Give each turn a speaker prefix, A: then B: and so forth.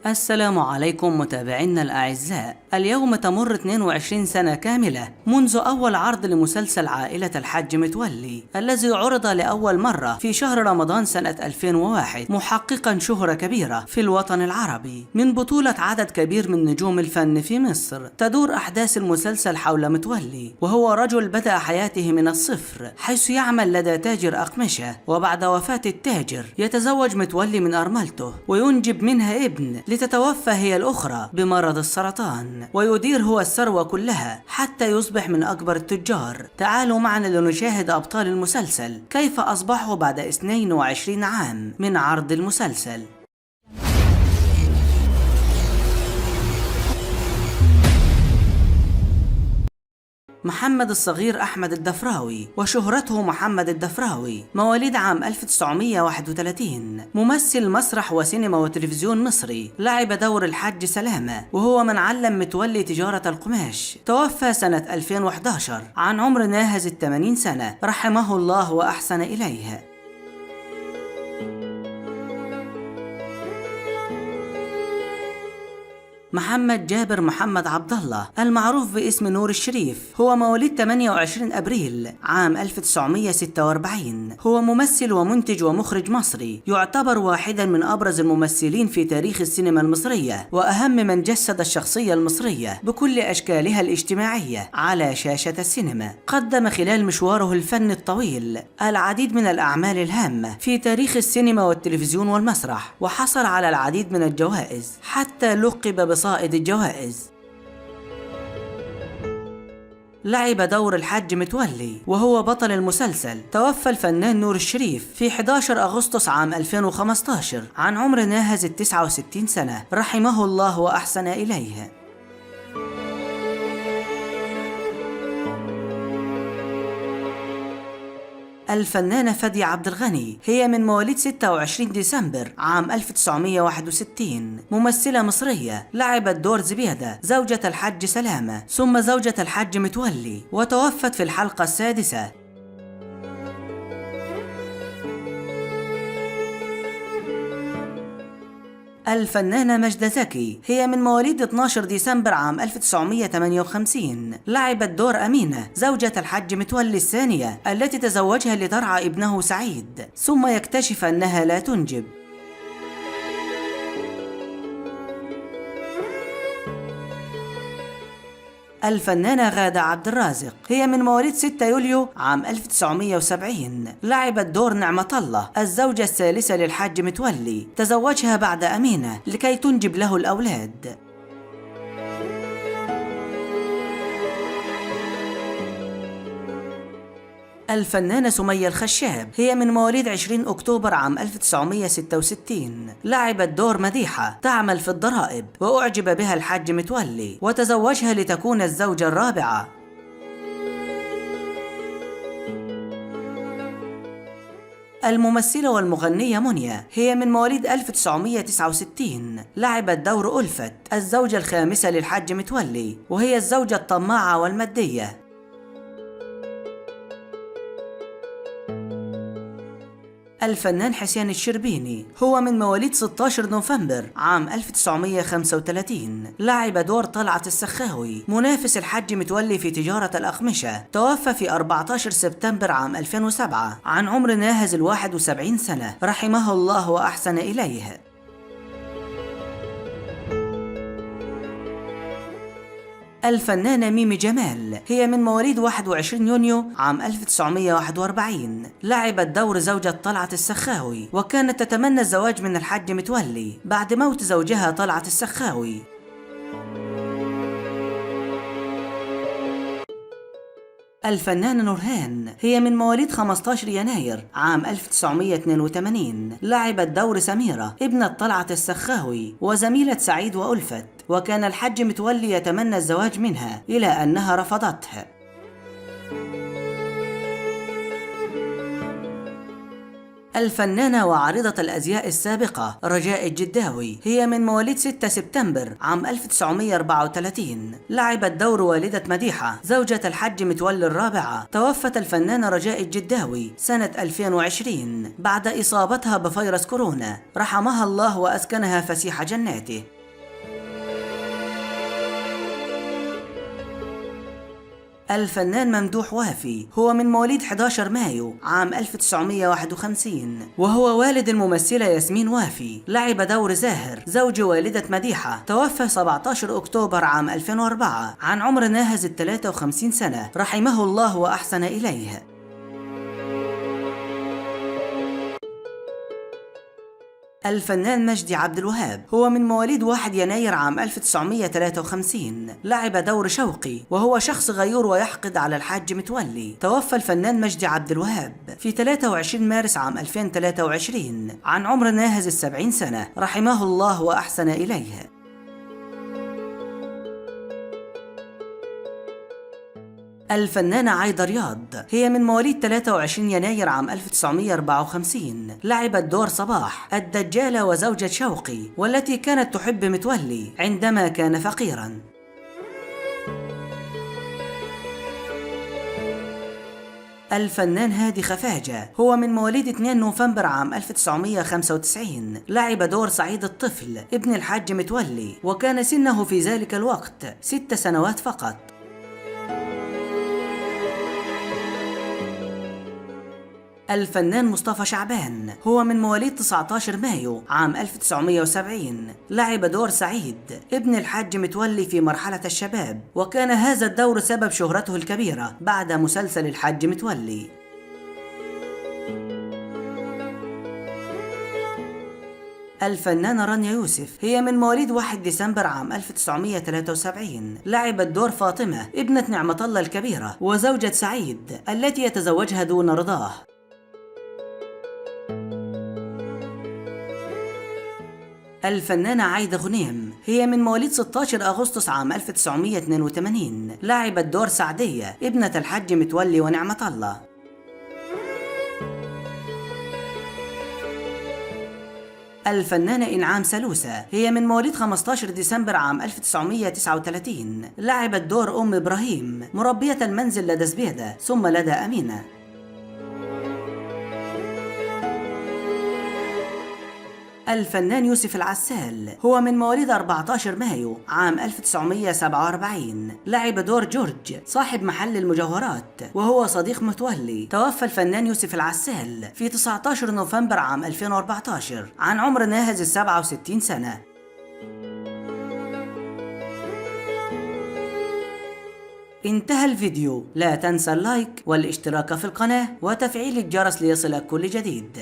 A: السلام عليكم متابعينا الأعزاء. اليوم تمر 22 سنة كاملة منذ أول عرض لمسلسل عائلة الحاج متولي الذي عرض لأول مرة في شهر رمضان سنة 2001، محققا شهرة كبيرة في الوطن العربي من بطولة عدد كبير من نجوم الفن في مصر. تدور أحداث المسلسل حول متولي، وهو رجل بدأ حياته من الصفر حيث يعمل لدى تاجر أقمشة، وبعد وفاة التاجر يتزوج متولي من أرملته وينجب منها ابن لتتوفى هي الأخرى بمرض السرطان، ويدير هو الثروة كلها حتى يصبح من أكبر التجار. تعالوا معنا لنشاهد أبطال المسلسل كيف أصبحوا بعد 22 عام من عرض المسلسل. محمد الصغير أحمد الدفراوي، وشهرته محمد الدفراوي، مواليد عام 1931، ممثل مسرح وسينما وتلفزيون مصري، لعب دور الحاج سلامة وهو من علم متولي تجارة القماش. توفى سنة 2011 عن عمر ناهز 80 سنة، رحمه الله وأحسن إليه. محمد جابر محمد عبد الله، المعروف باسم نور الشريف، هو مواليد 28 أبريل عام 1946، هو ممثل ومنتج ومخرج مصري، يعتبر واحدا من أبرز الممثلين في تاريخ السينما المصرية وأهم من جسد الشخصية المصرية بكل أشكالها الاجتماعية على شاشة السينما. قدم خلال مشواره الفني الطويل العديد من الأعمال الهامة في تاريخ السينما والتلفزيون والمسرح، وحصل على العديد من الجوائز حتى لقب صائد الجوائز. لعب دور الحاج متولي وهو بطل المسلسل. توفى الفنان نور الشريف في 11 أغسطس عام 2015 عن عمر ناهز 69 سنة، رحمه الله وأحسن إليه. الفنانة فادية عبد الغني، هي من مواليد 26 ديسمبر عام 1961، ممثلة مصرية، لعبت دور زبيدة زوجة الحاج سلامة ثم زوجة الحاج متولي، وتوفت في الحلقة السادسة. الفنانة ماجدة زكي، هي من مواليد 12 ديسمبر عام 1958، لعبت دور أمينة زوجة الحاج متولي الثانية التي تزوجها لترعى ابنه سعيد ثم يكتشف أنها لا تنجب. الفنانة غادة عبد الرازق، هي من مواليد 6 يوليو عام 1970، لعبت دور نعمة الله الزوجة الثالثة للحاج متولي، تزوجها بعد أمينة لكي تنجب له الأولاد. الفنانة سمية الخشاب، هي من مواليد 20 أكتوبر عام 1966، لعبت دور مديحة تعمل في الضرائب، وأعجب بها الحاج متولي وتزوجها لتكون الزوجة الرابعة. الممثلة والمغنية منيا، هي من مواليد 1969، لعبت دور ألفت الزوجة الخامسة للحاج متولي، وهي الزوجة الطماعة والمادية. الفنان حسين الشربيني، هو من مواليد 16 نوفمبر عام 1935، لعب دور طلعت السخاوي منافس الحاج متولي في تجارة الأقمشة. توفى في 14 سبتمبر عام 2007 عن عمر ناهز 71 سنة، رحمه الله وأحسن إليه. الفنانة ميمي جمال، هي من مواليد 21 يونيو عام 1941، لعبت دور زوجة طلعت السخاوي، وكانت تتمنى الزواج من الحاج متولي بعد موت زوجها طلعت السخاوي. الفنانة نورهان، هي من مواليد 15 يناير عام 1982، لعبت دور سميرة ابنة طلعت السخاوي وزميلة سعيد وألفت، وكان الحاج متولي يتمنى الزواج منها إلى أنها رفضته. الفنانة وعارضة الأزياء السابقة رجاء الجداوي، هي من مواليد 6 سبتمبر عام 1934. لعبت دور والدة مديحة زوجة الحج متولي الرابعة. توفت الفنانة رجاء الجداوي سنة 2020 بعد إصابتها بفيروس كورونا، رحمها الله وأسكنها فسيح جناته. الفنان ممدوح وافي، هو من مواليد 11 مايو عام 1951، وهو والد الممثلة ياسمين وافي. لعب دور زاهر زوج والدة مديحة. توفى 17 أكتوبر عام 2004 عن عمر ناهز 53 سنة، رحمه الله وأحسن إليه. الفنان مجدي عبد الوهاب، هو من مواليد 1 يناير عام 1953. لعب دور شوقي، وهو شخص غيور ويحقد على الحاج متولي. توفى الفنان مجدي عبد الوهاب في 23 مارس عام 2023 عن عمر ناهز 70 سنة، رحمه الله وأحسن إليه. الفنانة عايدة رياض، هي من مواليد 23 يناير عام 1954. لعبت دور صباح الدجالة وزوجة شوقي، والتي كانت تحب متولي عندما كان فقيرا. الفنان هادي خفاجة، هو من مواليد 2 نوفمبر عام 1995. لعب دور سعيد الطفل ابن الحاج متولي، وكان سنه في ذلك الوقت 6 سنوات فقط. الفنان مصطفى شعبان، هو من مواليد 19 مايو عام 1970. لعب دور سعيد ابن الحاج متولي في مرحلة الشباب، وكان هذا الدور سبب شهرته الكبيرة بعد مسلسل الحاج متولي. الفنانة رانيا يوسف، هي من مواليد 1 ديسمبر عام 1973. لعبت دور فاطمة ابنة نعمة الله الكبيرة وزوجة سعيد التي يتزوجها دون رضاه. الفنانة عايدة غنيم، هي من مواليد 16 أغسطس عام 1982. لعبت دور سعدية ابنة الحاج متولي ونعمة الله. الفنانة إنعام سلوسة، هي من مواليد 15 ديسمبر عام 1939. لعبت دور أم إبراهيم مربية المنزل لدى زبيدة ثم لدى أمينة. الفنان يوسف العسال، هو من مواليد 14 مايو عام 1947. لعب دور جورج صاحب محل المجوهرات، وهو صديق متولي. توفى الفنان يوسف العسال في 19 نوفمبر عام 2014 عن عمر ناهز 67 سنة. انتهى الفيديو، لا تنسى اللايك والاشتراك في القناة وتفعيل الجرس ليصلك كل جديد.